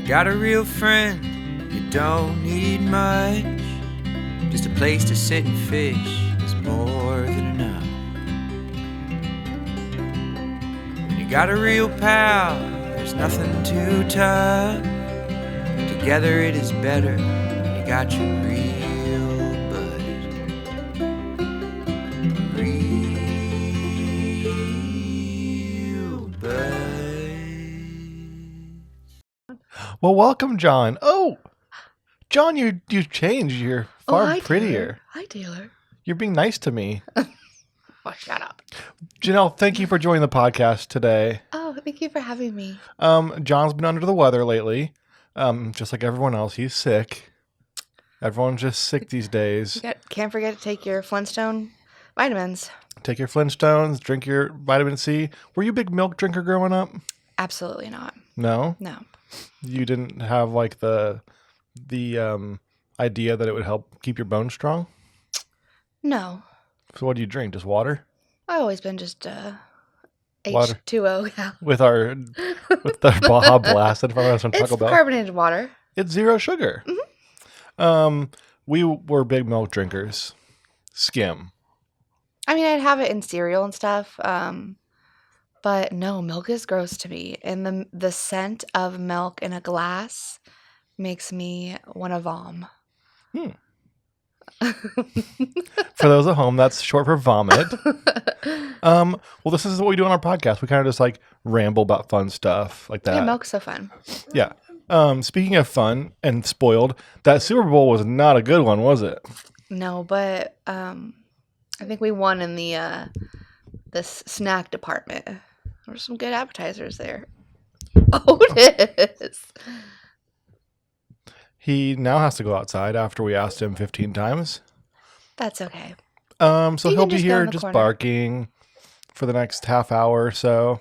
got a real friend, you don't need much. Just a place to sit and fish is more than enough. When you got a real pal, there's nothing too tough. Together it is better when you got your real bud. Real bud. Well, welcome, John. Oh, John, you've changed. You're far prettier. Hi, Taylor. You're being nice to me. Oh, shut up. Janelle, thank you for joining the podcast today. Oh, thank you for having me. John's been under the weather lately, just like everyone else. He's sick. Everyone's just sick these days. Can't forget to take your Flintstone vitamins. Take your Flintstones, drink your vitamin C. Were you a big milk drinker growing up? Absolutely not. No? No. You didn't have like the idea that it would help keep your bones strong? No. So what do you drink? Just water? I've always been just Water. H2O gal. With the Baja Blast that I was from Taco It's Bell. carbonated water. It's zero sugar. Mm-hmm. We were big milk drinkers. Skim. I mean, I'd have it in cereal and stuff. But no, milk is gross to me. And the scent of milk in a glass makes me want to vom. For those at home, that's short for vomit. Well, this is what we do on our podcast. We kind of just like ramble about fun stuff like that. Yeah, milk's so fun. Yeah. Speaking of fun and spoiled, that Super Bowl was not a good one, was it? No, but I think we won in the this snack department. There were some good appetizers there. Otis. He now has to go outside after we asked him 15 times. That's okay. So You he'll can be just go here in the just corner. barking for the next half hour or so.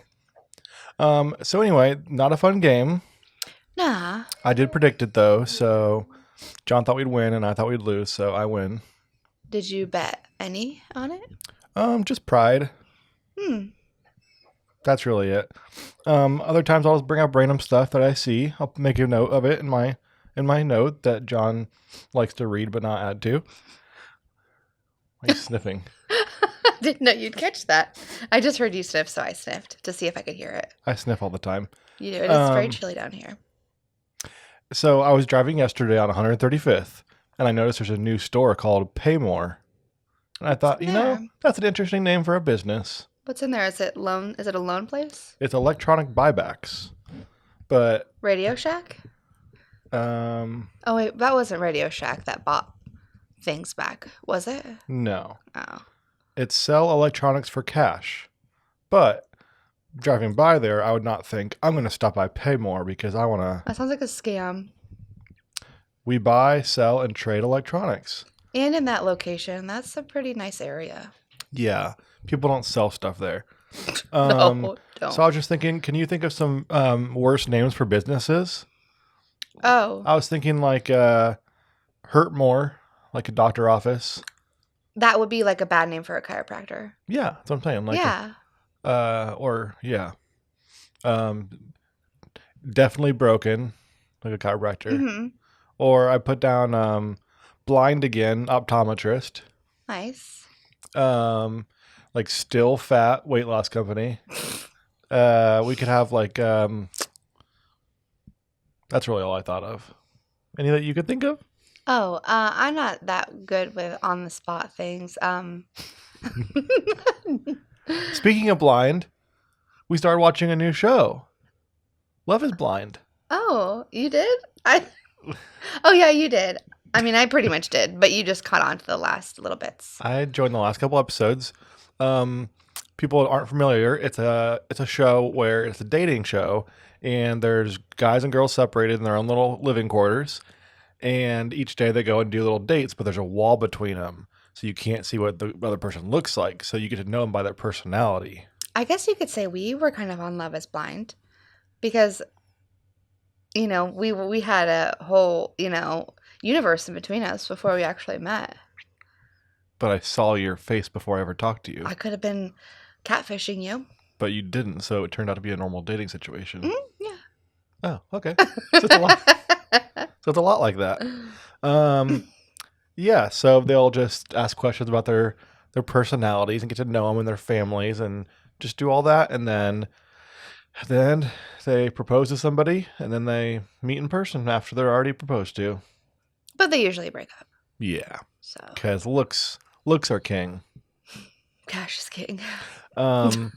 So anyway, not a fun game. Nah. I did predict it though, so John thought we'd win and I thought we'd lose, so I win. Did you bet any on it? Just pride. That's really it. Other times I'll just bring up random stuff that I see. I'll make a note of it in my note that John likes to read but not add to. Why are you sniffing? I didn't know you'd catch that. I just heard you sniff, so I sniffed to see if I could hear it. I sniff all the time. You do. It's very chilly down here. So I was driving yesterday on 135th, and I noticed there's a new store called Pay More. And I thought, there? that's an interesting name for a business. What's in there? Is it a loan place? It's electronic buybacks. But Radio Shack? Oh wait, that wasn't Radio Shack that bought things back, was it? no. Oh. It's sell electronics for cash. But driving by there, I would not think, I'm going to stop by Pay More because I want to... That sounds like a scam. We buy, sell, and trade electronics. And in that location, that's a pretty nice area. Yeah. People don't sell stuff there. No, don't. So I was just thinking, can you think of some worse names for businesses? Oh, I was thinking like Hurt More, like a doctor office. that would be like a bad name for a chiropractor. Yeah, that's what I'm saying. Like Yeah. Definitely broken, like a chiropractor. Mm-hmm. Or I put down blind again, optometrist. Nice. Like still fat, weight loss company. We could have like that's really all I thought of. Any that you could think of? Oh, I'm not that good with on the spot things. Speaking of blind, we started watching a new show. Love is Blind. Oh, you did? Oh yeah, you did. I mean, I pretty much did, but you just caught on to the last little bits. I joined the last couple episodes. People that aren't familiar, it's a show where it's a dating show, and there's guys and girls separated in their own little living quarters, and each day they go and do little dates, but there's a wall between them, so you can't see what the other person looks like, so you get to know them by their personality. I guess you could say we were kind of on Love is Blind because, we had a whole, universe in between us before we actually met. But I saw your face before I ever talked to you. I could have been catfishing you. But you didn't, so it turned out to be a normal dating situation. Yeah. Oh, okay. So it's a lot. So it's a lot like that. Yeah. So they'll just ask questions about their personalities and get to know them and their families and just do all that, and then they propose to somebody, and then they meet in person after they're already proposed to. But they usually break up. Yeah, So because looks are king. cash is king. But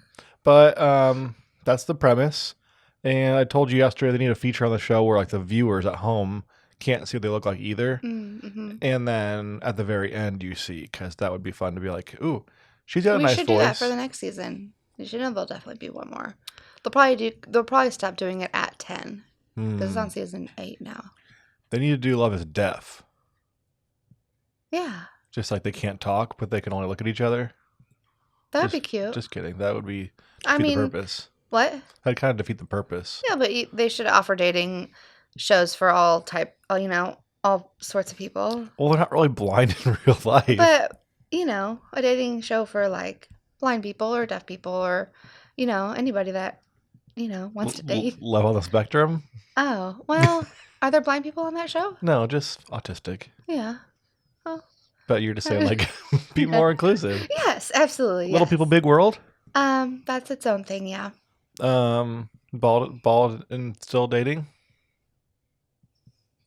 that's the premise. And I told you yesterday they need a feature on the show where like the viewers at home can't see what they look like either. Mm-hmm. And then at the very end you see, because that would be fun to be like, ooh, she's got a We nice should voice. do that for the next season. You should know there'll definitely be one more. They'll probably stop doing it at 10 because it's on season 8 now. They need to do Love is Deaf. Yeah, Just like they can't talk, but they can only look at each other. that'd be cute. Just kidding. That would be I defeat mean, the purpose. what? That'd kind of defeat the purpose. Yeah, but they should offer dating shows for all sorts of people. Well, they're not really blind in real life. But a dating show for like blind people or deaf people or anybody that wants to date. Level the spectrum? Oh well, are there blind people on that show? No, just autistic. Yeah. But you're just saying like be more inclusive. Yes, absolutely. Little yes. people, big world. That's its own thing. Yeah. Bald and still dating.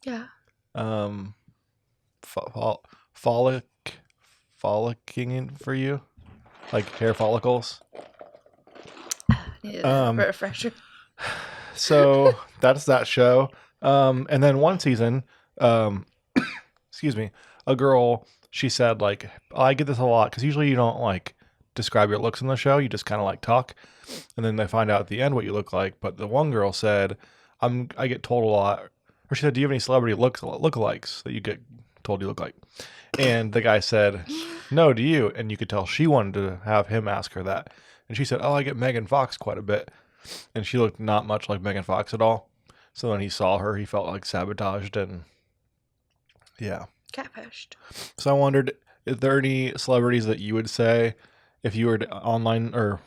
Yeah. Frolicking for you, like hair follicles. Refresher. So that's that show. And then one season, excuse me, a girl, she said like, I get this a lot because usually you don't like describe your looks in the show, you just kind of like talk, and then they find out at the end what you look like. But the one girl said, I get told a lot, or she said, do you have any celebrity lookalikes that you get told you look like? And the guy said, no, do you? And you could tell she wanted to have him ask her that. And she said, oh, I get Megan Fox quite a bit. And she looked not much like Megan Fox at all. So when he saw her, he felt like sabotaged and yeah. Catfished. So I wondered, is there any celebrities that you would say if you were online or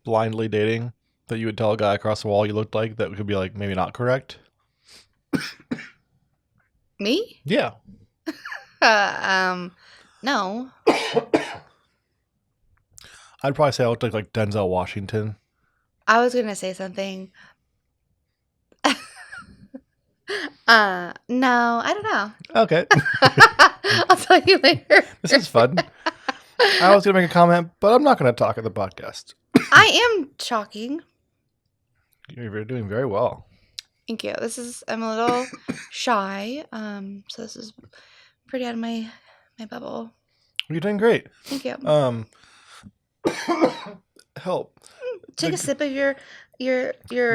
blindly dating that you would tell a guy across the wall you looked like that could be like maybe not correct? Me? Yeah. No. I'd probably say I looked like Denzel Washington. I was gonna say something. No, I don't know. Okay. I'll tell you later. This is fun. I was going to make a comment, but I'm not going to talk at the podcast. I am talking. You're doing very well. Thank you. I'm a little shy. So this is pretty out of my bubble. You're doing great. Thank you. Help. Take a sip of your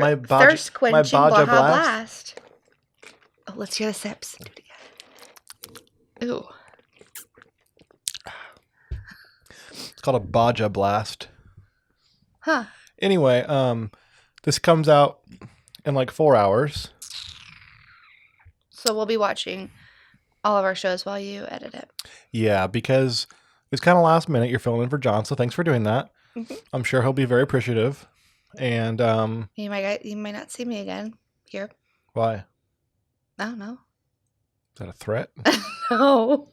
My thirst quenching Baja Baja Blast. Oh, let's hear the sips. Do it again. Ooh. It's called a Baja Blast. Huh. Anyway, this comes out in like 4 hours. So we'll be watching all of our shows while you edit it. Yeah, because it's kind of last minute. You're filling in for John, so thanks for doing that. Mm-hmm. I'm sure he'll be very appreciative. And you might not see me again here. why? I don't know. Is that a threat? No.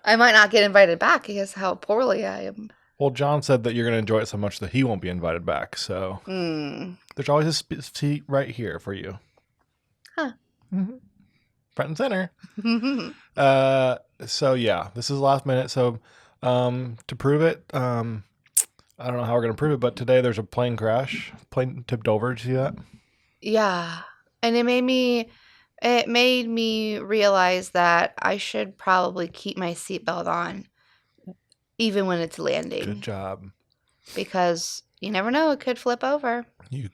I might not get invited back because how poorly I am. Well, John said that you're going to enjoy it so much that he won't be invited back. So there's always a seat right here for you. Huh. Mm-hmm. Front and center. So yeah, this is last minute. So to prove it, I don't know how we're going to prove it, but today there's a plane crash. Plane tipped over. Did you see that? Yeah. And it made me realize that I should probably keep my seatbelt on even when it's landing. Good job. Because you never know, it could flip over. You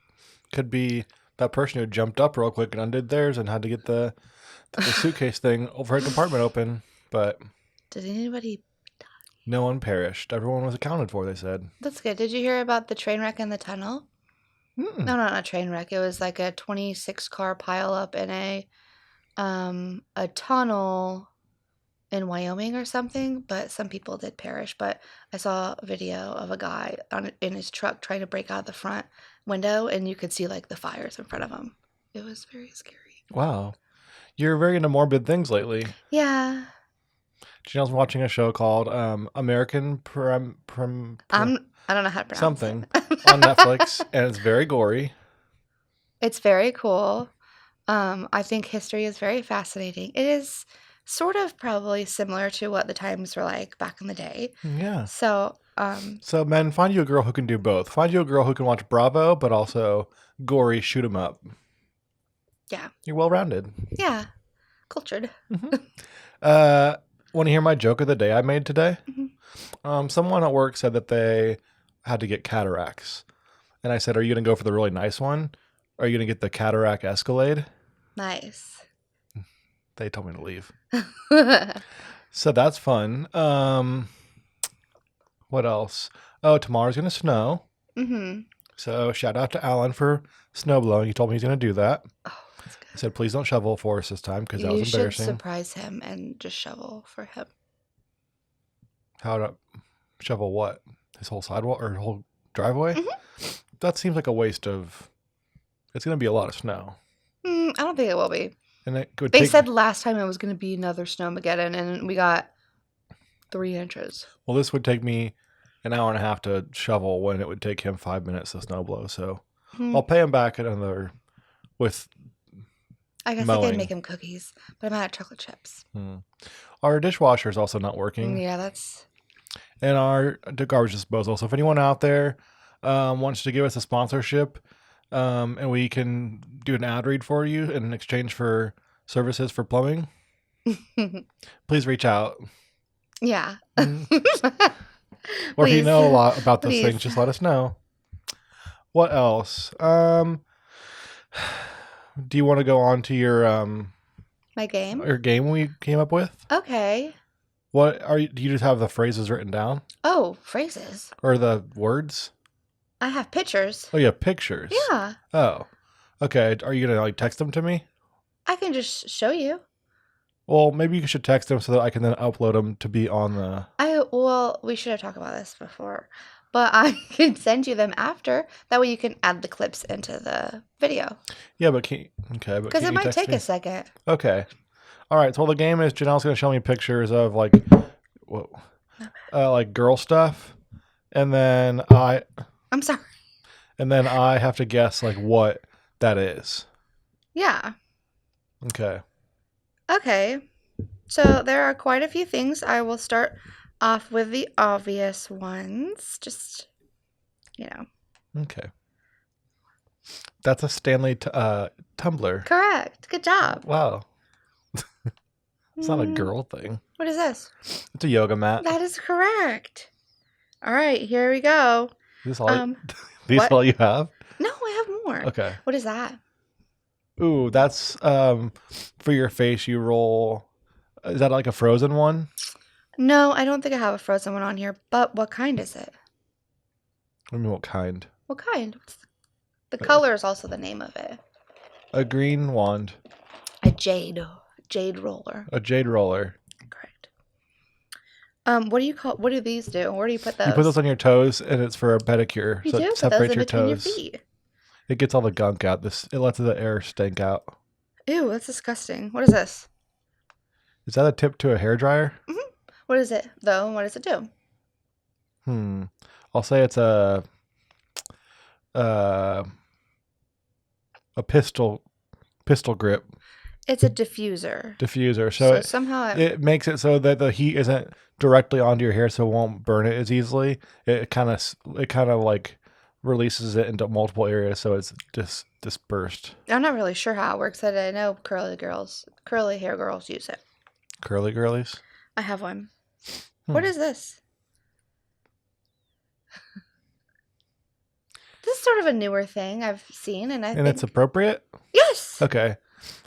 could be that person who jumped up real quick and undid theirs and had to get the suitcase thing over her compartment open. But did anybody? No one perished. Everyone was accounted for, they said. That's good. Did you hear about the train wreck in the tunnel? Mm-mm. No, not a train wreck. It was like a 26-car pileup in a tunnel in Wyoming or something. But some people did perish. But I saw a video of a guy in his truck trying to break out the front window, and you could see like the fires in front of him. It was very scary. Wow. You're very into morbid things lately. Yeah. Janelle's watching a show called American I don't know how to pronounce something it. on Netflix, and it's very gory. It's very cool. I think history is very fascinating. It is sort of probably similar to what the times were like back in the day. Yeah. So, So, men, find you a girl who can do both. Find you a girl who can watch Bravo, but also gory shoot 'em up. yeah. You're well-rounded. Yeah. Cultured. Want to hear my joke of the day I made today? Mhm. Someone at work said that they had to get cataracts. And I said, are you going to go for the really nice one? Or are you going to get the cataract Escalade? Nice. They told me to leave. So that's fun. What else? Oh, tomorrow's going to snow. Mm-hmm. So shout out to Alan for snow blowing. He told me he's going to do that. Oh, that's good. I said, please don't shovel for us this time because that You was should embarrassing. surprise him and just shovel for him. How to shovel what? His whole sidewalk or whole driveway? Mhm. That seems like a waste of... It's going to be a lot of snow. I don't think it will be. And it would They said last time it was going to be another snowmageddon, and we got 3 inches. Well, this would take me an hour and a half to shovel when it would take him 5 minutes to snow blow. So I'll pay him back with I guess I mowing. could make him cookies, but I'm out of chocolate chips. Our dishwasher is also not working. Yeah, that's... And our garbage disposal. So if anyone out there wants to give us a sponsorship and we can do an ad read for you in exchange for services for plumbing, please reach out. Yeah. Or if you Please. know a lot about those Please. things, just let us know. What else? Do you want to go on to your My game? game we came up with? Okay. What are you? Do you just have the phrases written down Oh, phrases. or the words? I have pictures. Oh, yeah, pictures. Yeah. Oh, okay. Are you gonna like text them to me? I can just show you. Well, maybe you should text them so that I can then upload them to be on the. Well, we should have talked about this before, but I can send you them after. That way you can add the clips into the video. Yeah, but okay, but Because it might take a second. Okay. All right. So the game is Janelle's gonna show me pictures of like, whoa, like girl stuff, and then I'm sorry. I have to guess like what that is. Yeah. Okay. Okay. So there are quite a few things. I will start off with the obvious ones. Just, Okay. That's a Stanley tumbler. Correct. Good job. Wow. It's not a girl thing. What is this? It's a yoga mat. That is correct. All right, here we go. Is this all, these what? all you have? No, I have more. Okay. What is that? Ooh, that's for your face you roll. Is that like a frozen one? No, I don't think I have a frozen one on here, but what kind is it? I mean, what kind? What kind? The color is also the name of it. A green wand. A jade roller. A jade roller. Correct. What do these do? Where do you put those? You put those on your toes, and it's for a pedicure. You so do it put those separates in your between toes. your feet. It gets all the gunk out. It lets the air stink out. Ew, that's disgusting. What is this? Is that a tip to a hairdryer? Mm-hmm. What is it, though? What does it do? I'll say it's a pistol grip. It's a diffuser. Diffuser. So So somehow it makes it so that the heat isn't directly onto your hair, so it won't burn it as easily. It kind of like releases it into multiple areas, so it's dispersed. I'm not really sure how it works. But I know curly hair girls use it. Curly girlies. I have one. What is this? This is sort of a newer thing I've seen, and I think it's appropriate. yes. Okay,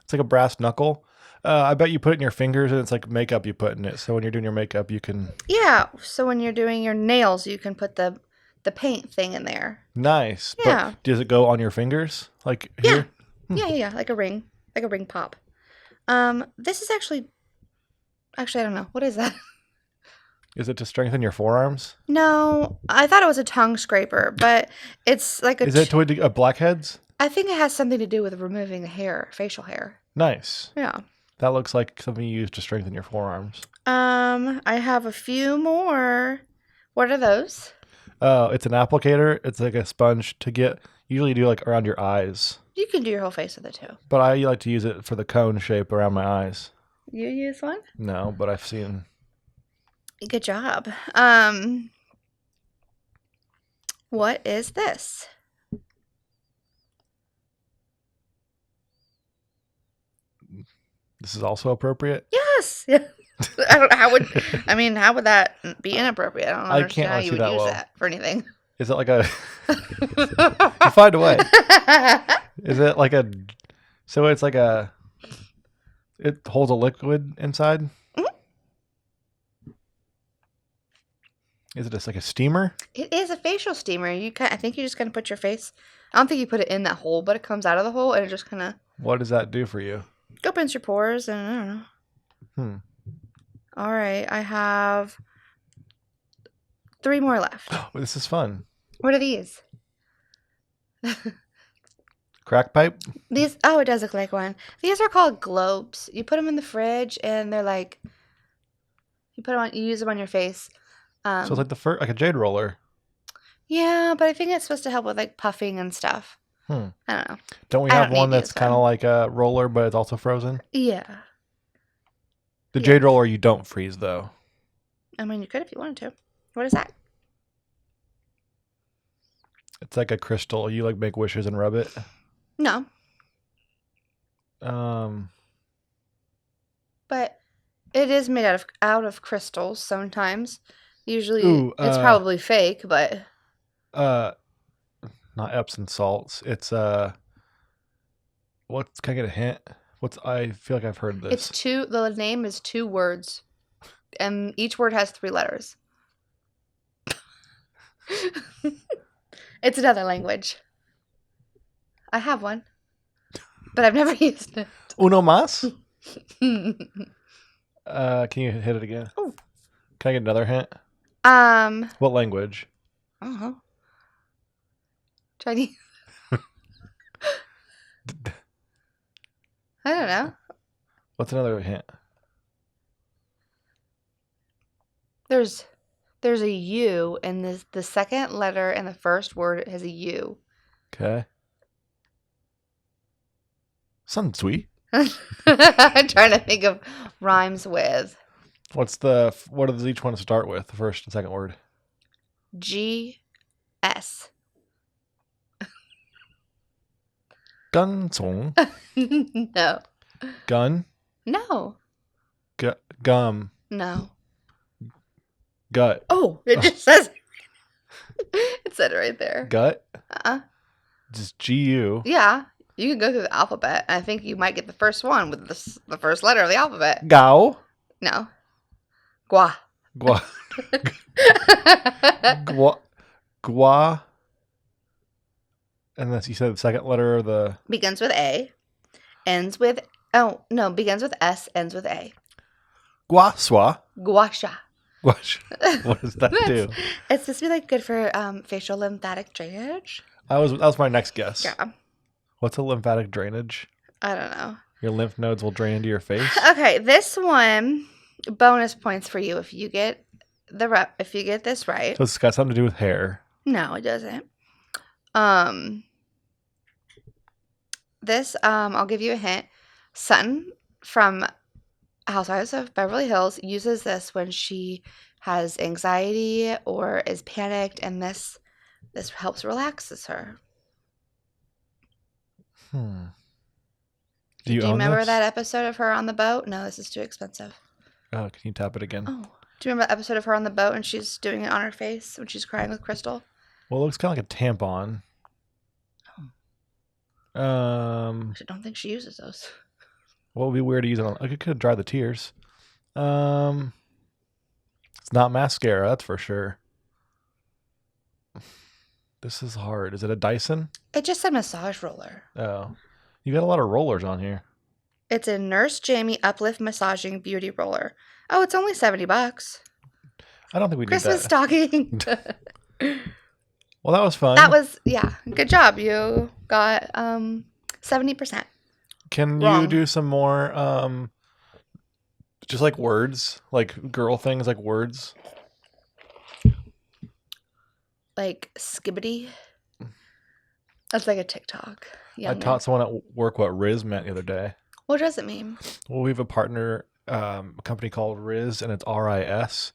it's like a brass knuckle. I bet you put it in your fingers, and it's like makeup you put in it. So when you're doing your makeup, you can. Yeah. So when you're doing your nails, you can put the paint thing in there. Nice. Yeah. But does it go on your fingers? Like here? Yeah. Like a ring pop. This is actually, I don't know. What is that? Is it to strengthen your forearms? No, I thought it was a tongue scraper, but it's like a. Is it to a blackheads? I think it has something to do with removing the hair, facial hair. Nice. Yeah. That looks like something you use to strengthen your forearms. I have a few more. What are those? It's an applicator. It's like a sponge to get. Usually you do like around your eyes, You can do your whole face with it too. but I like to use it for the cone shape around my eyes. You use one? No, but I've seen. Good job. What is this? This is also appropriate. Yes. Yeah. I don't. How would that be inappropriate? I don't I understand can't how really you see would that use well. that for anything. Is it like a? You find a way. Is it like a? So it's like a. It holds a liquid inside. Mhm. Is it just like a steamer? It is a facial steamer. I think you just kind of put your face. I don't think you put it in that hole, but it comes out of the hole and it just kind of What does that do for you? opens your pores and I don't know. All right, I have 3 more left. Well, this is fun. What are these? Crack pipe. These, oh, it does look like one. These are called globes. You put them in the fridge and they're like, you use them on your face. So it's like like a jade roller. Yeah, but I think it's supposed to help with like puffing and stuff. Hmm. I don't know. Don't we I have don't one need to that's use kind of one. like a roller, but it's also frozen? Yeah. The Yeah. jade roller you don't freeze though. I mean, you could if you wanted to. What is that? It's like a crystal. You like make wishes and rub it. No, but it is made out of crystals sometimes. Usually Ooh, it's probably fake, but not Epsom salts. It's what? Can I get a hint? I feel like I've heard this. the name is 2 words. And each word has 3 letters. It's another language. I have one. But I've never used it. Uno más? Can you hit it again? Oh. Can I get another hint? I What language? don't know. Chinese. I don't know. What's another hint? There's a U and the second letter in the first word has a U. Okay. Something sweet. I'm trying to think of rhymes with What does each one start with? The first and second word. G-S. Gunsong. No. Gun. No. Gum. No. Gut. Oh, it just says it said it right there. Gut. Uh-uh. Just G-U. Yeah. You can go through the alphabet. I think you might get the first one with the first letter of the alphabet. Gao. No. Gua. Gua. Gua. Gua. And that's, you said the second letter of the... Begins with A. Ends with... Oh, no. Begins with S. Ends with A. Guaswa. Guasha. What does that do? It's supposed to be like good for facial lymphatic drainage. That was my next guess. Yeah. What's a lymphatic drainage? I don't know. Your lymph nodes will drain into your face? Okay, this one, bonus points for you if you get this right. So it's got something to do with hair. No, it doesn't. This I'll give you a hint. Sutton from Housewives of Beverly Hills uses this when she has anxiety or is panicked, and this helps relaxes her. Do you Do you own remember this? that episode of her on the boat? No, this is too expensive. Oh, can you tap it again? Oh, do you remember the episode of her on the boat and she's doing it on her face when she's crying with Crystal? Well, it looks kind of like a tampon. I don't think she uses those. What would be weird to use it on? I could dry the tears. It's not mascara, that's for sure. This is hard. Is it a Dyson? It just said massage roller. Oh. You got a lot of rollers on here. It's a Nurse Jamie Uplift Massaging Beauty Roller. Oh, it's only $70. I don't think we need Christmas that. stocking. Well, that was fun. Yeah. Good job. You got 70%. Can you Wrong. do some more just like words, like girl things, like words? Like skibbity. That's like a TikTok. I Youngin. taught someone at work what Riz meant the other day. What does it mean? Well, we have a partner company called Riz, and it's RIS.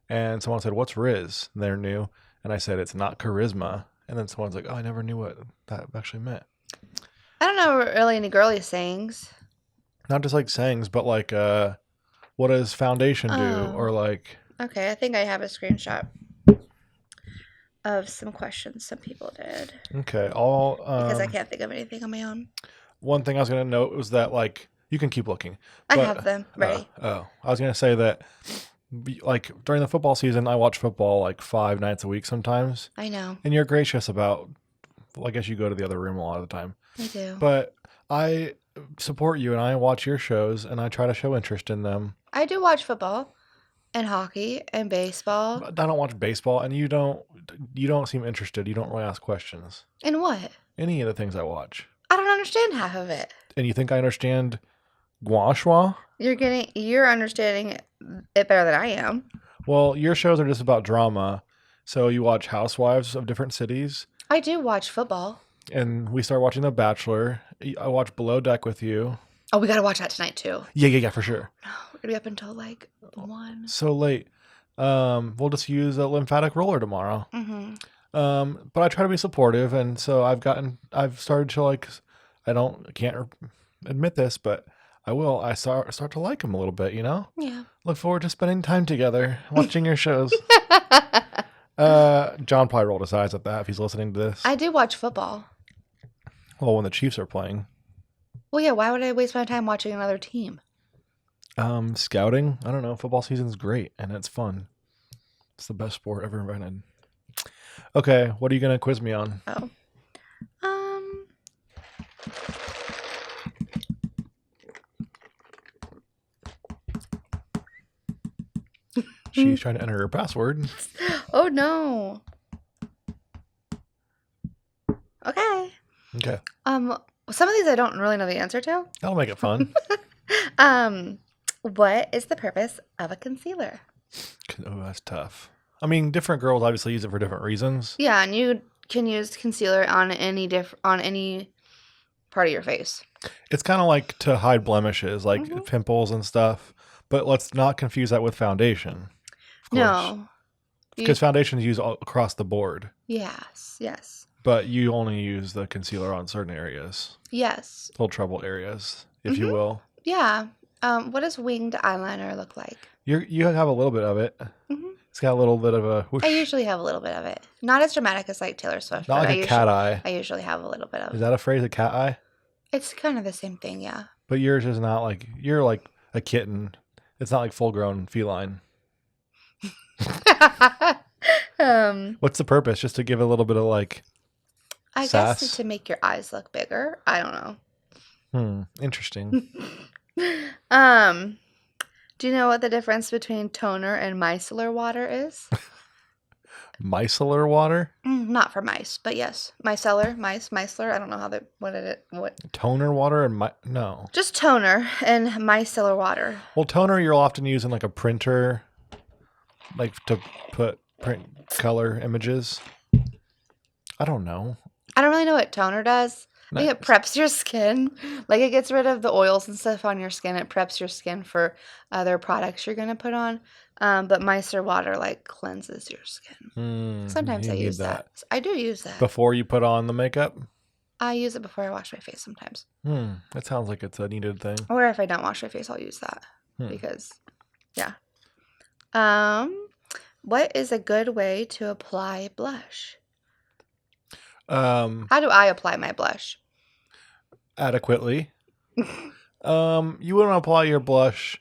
And someone said, "What's Riz?" And they're new, and I said, "It's not charisma." And then someone's like, "Oh, I never knew what that actually meant." I don't know really any girly sayings. Not just like sayings, but like, what does foundation do? Oh. Or like, Okay, I think I have a screenshot of some questions some people did okay, all because I can't think of anything on my own. one thing I was gonna note was that like you can keep looking. I but- have them ready. I was gonna say that like during the football season, I watch football like 5 nights a week sometimes, I know. and you're gracious about. Well, I guess you go to the other room a lot of the time. I do. But I support you and I watch your shows and I try to show interest in them. I do watch football and hockey and baseball. But I don't watch baseball and you don't seem interested. You don't really ask questions. And what? Any of the things I watch. I don't understand half of it. And you think I understand gua sha? You're understanding it better than I am. Well, your shows are just about drama. So you watch housewives of different cities. I do watch football. And we start watching The Bachelor. I watch Below Deck with you. Oh, we gotta watch that tonight too. Yeah, for sure. No, we're gonna be up until like 1. So late. We'll just use a lymphatic roller tomorrow. Mm-hmm. But I try to be supportive, and so I've started to like, can't admit this, but I will. I start to like him a little bit, you know? Yeah. Look forward to spending time together, watching your shows. John probably rolled his eyes at that if he's listening to this. I do watch football. Well, when the Chiefs are playing. Well, yeah, why would I waste my time watching another team? Scouting, I don't know. Football season's great, and it's fun. It's the best sport ever invented. Okay, what are you going to quiz me on? Oh. She's trying to enter her password. Oh, no. Okay. Okay. Some of these I don't really know the answer to. That'll make it fun. What is the purpose of a concealer? Oh, that's tough. I mean, different girls obviously use it for different reasons. Yeah, and you can use concealer on any part of your face. It's kind of like to hide blemishes, like pimples and stuff. But let's not confuse that with foundation. Of course. No. Because foundation is used all across the board. Yes. But you only use the concealer on certain areas. Yes. Little trouble areas, if you will. Yeah. What does winged eyeliner look like? You have a little bit of it. Mm-hmm. It's got a little bit of a whoosh. I usually have a little bit of it. Not as dramatic as like Taylor Swift. Not like a cat eye. I usually have a little bit of Is it. that a phrase, a cat eye? It's kind of the same thing, yeah. But yours is not like, you're like a kitten. It's not like full grown feline. What's the purpose? Just to give a little bit of like I sass? guess to make your eyes look bigger. I don't know. Interesting. Do you know what the difference between toner and micellar water is? Micellar water? Not for mice, but yes. Micellar. I don't know what. Toner water and no. Just toner and micellar water. Well, toner you'll often use in like a printer, like to print color images. I don't know. I don't really know what toner does. I think it preps your skin. Like it gets rid of the oils and stuff on your skin. It preps your skin for other products you're going to put on. But micellar water like cleanses your skin. Sometimes I use that. I do use that. Before you put on the makeup? I use it before I wash my face sometimes. That sounds like it's a needed thing. Or if I don't wash my face, I'll use that. Because, yeah. What is a good way to apply blush? How do I apply my blush? Adequately. You want to apply your blush.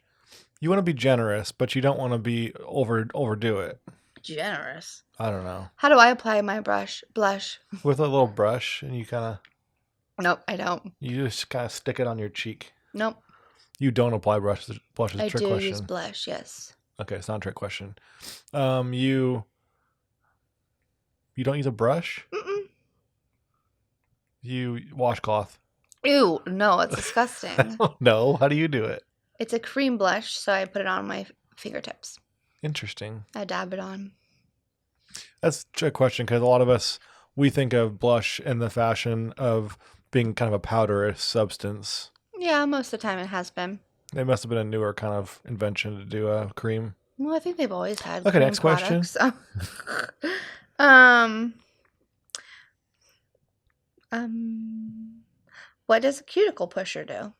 You want to be generous, but you don't want to be overdo it. Generous. I don't know. How do I apply my blush? With a little brush, and you kind of. Nope, I don't. You just kind of stick it on your cheek. Nope. You don't apply blush. Blush is a I trick do question. use blush, yes. Okay, it's not a trick question. You don't use a brush? Mm-mm. You washcloth. Ew, no, it's disgusting. No, how do you do it? It's a cream blush, so I put it on my fingertips. Interesting. I dab it on. That's a question because a lot of us, we think of blush in the fashion of being kind of a powderous substance. Yeah, most of the time it has been. It must have been a newer kind of invention to do a cream. Well, I think they've always had Okay, cream next question. products. um, what does a cuticle pusher do?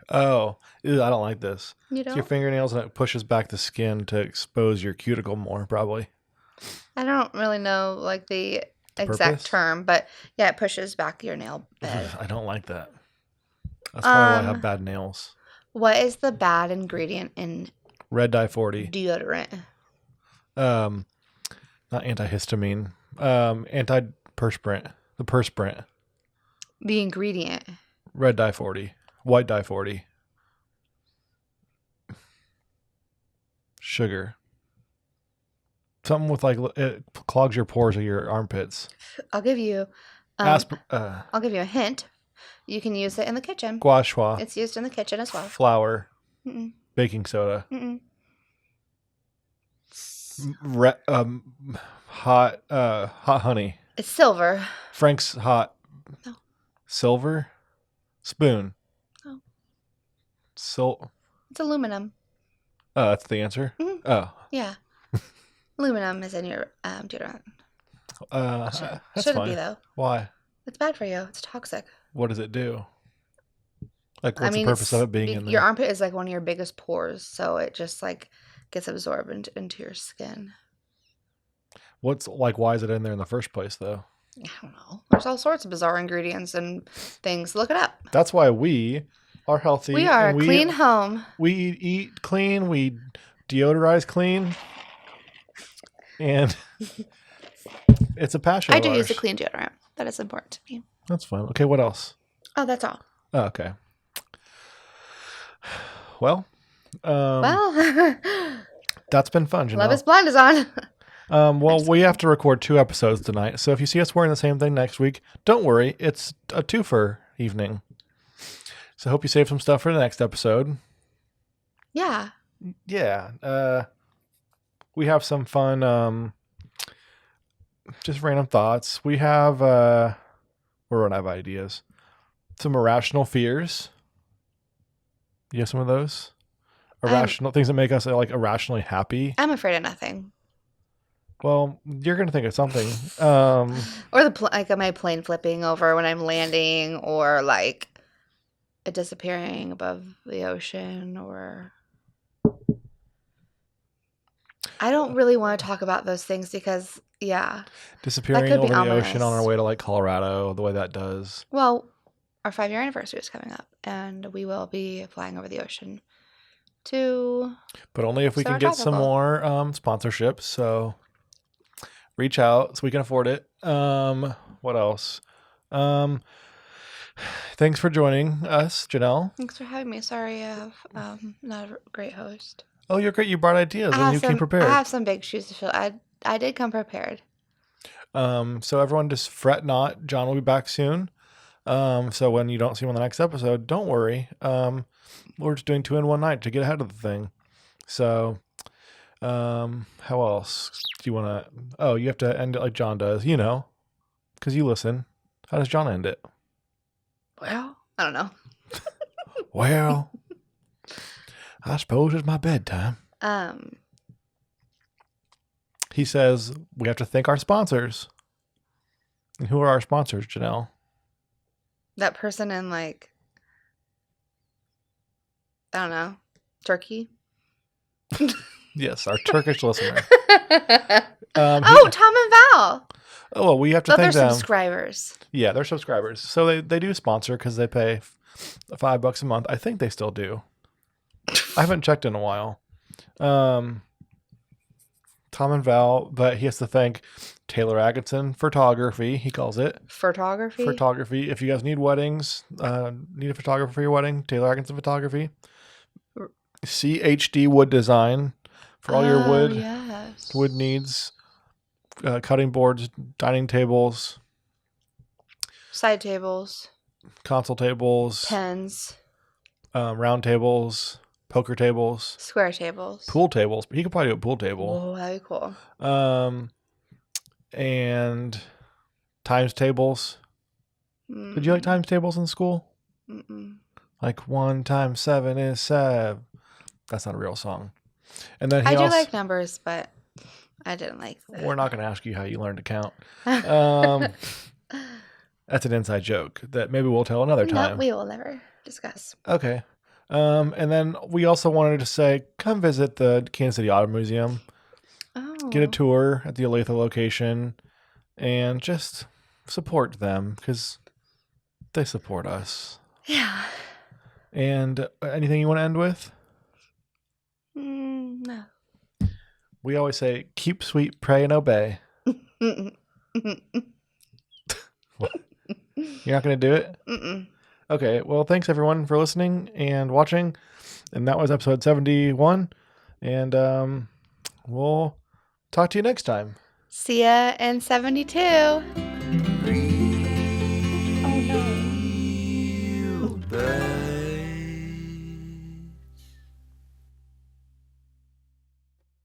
Oh, ew, I don't like this. You It's your don't? fingernails and it pushes back the skin to expose your cuticle more, probably. I don't really know like the exact Purpose? term, but yeah, it pushes back your nail bed. I don't like that. That's probably why I have Um, bad nails. What is the bad ingredient in Red dye 40. deodorant? Not antihistamine. Antiperspirant. The perspirant. The ingredient. Red dye 40. White dye 40. Sugar. Something with like it clogs your pores or your armpits. I'll give you. I'll give you a hint. You can use it in the kitchen. Gua sha. It's used in the kitchen as well. Flour. Mm-mm. Baking soda. Mm-mm. Hot honey. It's silver. Frank's hot. No. Silver. Spoon. No. It's aluminum. Oh, that's the answer? Mhm. Oh. Yeah. Aluminum is in your deodorant. That's Shouldn't fine. be though. Why? It's bad for you. It's toxic. What does it do? Like, what's the purpose of it being in there? Your armpit is like one of your biggest pores, so it just like gets absorbed into your skin. What's like? Why is it in there in the first place, though? I don't know. There's all sorts of bizarre ingredients and things. Look it up. That's why we are healthy. We are a and clean home. We eat clean. We deodorize clean, and it's a passion. I of do ours. use a clean deodorant. That is important to me. That's fine. Okay, what else? Oh, that's all. Oh, okay. Well, Well, that's been fun, Janelle. Love is Blind is on. Well, we have to record 2 episodes tonight, so if you see us wearing the same thing next week, don't worry. It's a twofer evening. So hope you save some stuff for the next episode. Yeah. Yeah. We have some fun, just random thoughts. We have, we're running out of ideas. Some irrational fears. You have some of those? Irrational things that make us like irrationally happy. I'm afraid of nothing. Well, you're going to think of something. Or like my plane flipping over when I'm landing, or like it disappearing above the ocean, or I don't really want to talk about those things because, yeah. Disappearing could be over the ocean on ominous. our way to like Colorado, the way that does. Well, our 5-year anniversary is coming up, and we will be flying over the ocean to. But only if we So can our get some travel goal. more sponsorships. So reach out so we can afford it. What else? Thanks for joining us, Janelle. Thanks for having me. Sorry, I have not a great host. Oh, you're great. You brought ideas and you came prepared. I have some big shoes to fill. I did come prepared. So everyone just fret not. John will be back soon. So when you don't see him on the next episode, don't worry. We're just doing 2 in one night to get ahead of the thing. So, how else do you want to? Oh, you have to end it like John does, because you listen. How does John end it? Well, I don't know. Well, I suppose it's my bedtime. He says we have to thank our sponsors. And who are our sponsors, Janelle? That person in like, I don't know, Turkey. Yes, our Turkish listener. Tom and Val. Oh, well, we have to But they're thank them. subscribers. Yeah, they're subscribers. So they do sponsor because they pay $5 a month. I think they still do. I haven't checked in a while. Tom and Val, but he has to thank Taylor Atkinson Photography, he calls it. Photography. Photography. If you guys need weddings, need a photographer for your wedding, Taylor Atkinson Photography. CHD Wood Design for all your wood Yes. needs. Cutting boards, dining tables. Side tables. console tables, Pens. round tables, poker tables, Square tables. pool tables. He could probably do a pool table. Whoa, that'd be cool. And times tables. Did you like times tables in school? Mm-mm. Like 1 times 7 is 7. That's not a real song. And then I do like numbers, but I didn't like that. We're not going to ask you how you learned to count. That's an inside joke that maybe we'll tell another time. No, we will never discuss. Okay. And then we also wanted to say, come visit the Kansas City Auto Museum. Oh. Get a tour at the Olathe location and just support them because they support us. Yeah. And anything you want to end with? No. We always say, keep sweet, pray, and obey. You're not going to do it? Mm-mm. Okay, well, thanks everyone for listening and watching. And that was episode 71. And we'll talk to you next time. See ya in 72.